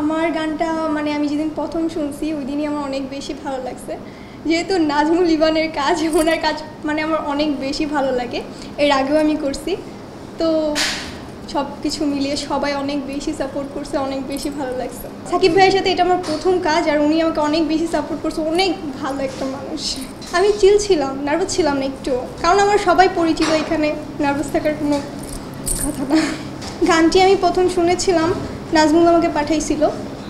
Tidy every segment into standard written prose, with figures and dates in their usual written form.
আমার গানটা মানে আমি যেদিন প্রথম শুনছি ওই দিনই আমার অনেক বেশি ভালো লাগছে, যেহেতু নাজমুল ইভানের কাজ, ওনার কাজ মানে আমার অনেক বেশি ভালো লাগে। এর আগেও আমি করছি, তো সব কিছু মিলিয়ে সবাই অনেক বেশি সাপোর্ট করছে, অনেক বেশি ভালো লাগছে। সাকিব ভাইয়ের সাথে এটা আমার প্রথম কাজ, আর উনি আমাকে অনেক বেশি সাপোর্ট করছে, অনেক ভালো একটা মানুষ। আমি চিল ছিলাম, নার্ভাস ছিলাম না একটু, কারণ আমার সবাই পরিচিত, এখানে নার্ভাস থাকার কোনো কথা না। গানটি আমি প্রথম শুনেছিলাম, নাজমুল আমাকে পাঠাইছিল,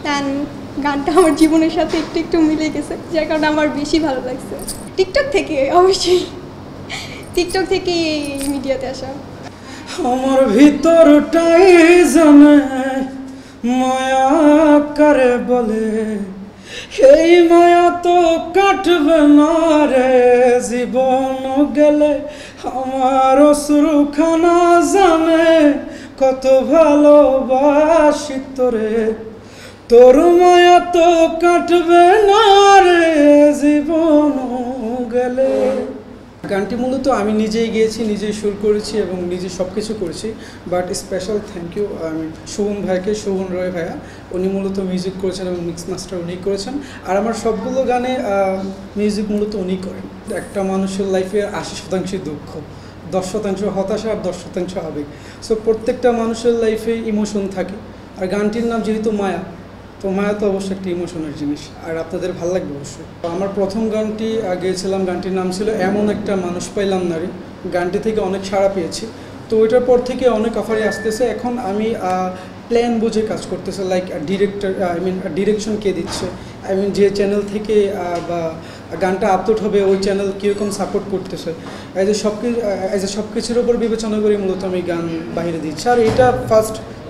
অ্যান্ড গানটা আমার জীবনের সাথে একটু একটু মিলে গেছে, যার কারণে আমার বেশি ভালো লাগছে। টিকটক থেকে, অবশ্যই টিকটক থেকে এই মিডিয়াতে আসা। আমার ভিতরটাই জানে মায়া করে বলে, এই মায়া তো কাটবে না রে জীবন গেলে। আমার অশ্রুখানা জানে কত ভালোবাসি তোরে, তোর মায়া তো কাটবে না রে জীবন গেলে। গানটি মূলত আমি নিজেই গিয়েছি, নিজেই সুর করেছি এবং নিজে সব কিছু করেছি। বাট স্পেশাল থ্যাংক ইউ আমি শোভন ভাইকে, শোভন রয় ভাইয়া, উনি মূলত মিউজিক করেছেন এবং মিক্স মাস্টার উনি করেছেন। আর আমার সবগুলো গানে মিউজিক মূলত উনি করেন। একটা মানুষের লাইফে 80% দুঃখ, 10% হতাশা আর 10% আবেগ। সো প্রত্যেকটা মানুষের লাইফে ইমোশন থাকে, আর গানটির নাম যেহেতু মায়া, তো মায়া তো অবশ্যই একটা ইমোশনের জিনিস, আর আপনাদের ভালো লাগবে অবশ্যই। আমার প্রথম গানটি গেয়েছিলাম, গানটির নাম ছিল এমন একটা মানুষ পাইলাম নারী। গানটি থেকে অনেক সাড়া পেয়েছি, তো ওইটার পর থেকে অনেক অফারই আসতেছে। এখন আমি প্ল্যান বুঝে কাজ করতেছে, লাইক ডিরেক্টর, ডিরেকশন কে দিচ্ছে, যে চ্যানেল থেকে বা গানটা আপলোড হবে ওই চ্যানেল কীরকম সাপোর্ট করতেছে, সব কিছুর ওপর বিবেচনা করে মূলত আমি গান বাইরে দিচ্ছি। আর এটা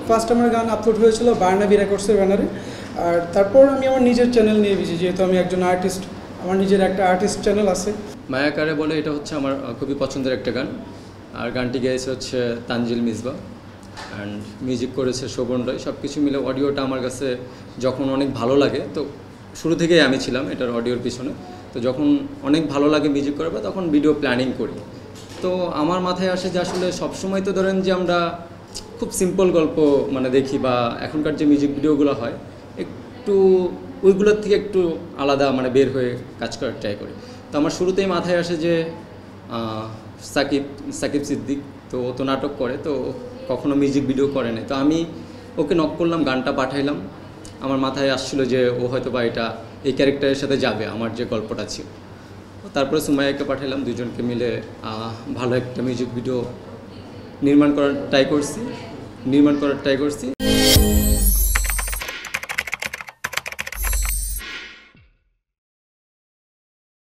ফার্স্ট আমার গান আপলোড হয়েছিল বার্নাবি রেকর্ডসের ব্যানারে। আর তারপর আমি আমার নিজের চ্যানেল নিয়ে বেশি, যেহেতু আমি একজন আর্টিস্ট, আমার নিজের একটা আর্টিস্ট চ্যানেল আছে। মায়াকারে বলে এটা হচ্ছে আমার খুবই পছন্দের একটা গান, আর গানটি গেয়েছে হচ্ছে তানজিল মিসবা, অ্যান্ড মিউজিক করেছে শোভন রয়। সব কিছু মিলে অডিওটা আমার কাছে যখন অনেক ভালো লাগে, তো শুরু থেকেই আমি ছিলাম এটার অডিওর পিছনে, তো যখন অনেক ভালো লাগে মিউজিক করার পর তখন ভিডিও প্ল্যানিং করি। তো আমার মাথায় আসে যে আসলে সবসময় তো ধরেন যে আমরা খুব সিম্পল গল্প মানে দেখি, বা এখনকার যে মিউজিক ভিডিওগুলো হয় একটু ওইগুলোর থেকে একটু আলাদা মানে বের হয়ে কাজ করার ট্রাই করি। তো আমার শুরুতেই মাথায় আসে যে সাকিব সিদ্দিক, তো ও তো নাটক করে, তো কখনো মিউজিক ভিডিও করে না, তো আমি ওকে নক করলাম, গানটা পাঠাইলাম। আমার মাথায় আসছিল যে ও হয়তো বা এটা এই ক্যারেক্টারের সাথে যাবে আমার যে গল্পটা ছিল। তারপরে সুমাইয়াকে পাঠাইলাম, দুজনকে মিলে ভালো একটা মিউজিক ভিডিও নির্মাণ করার ট্রাই করছি।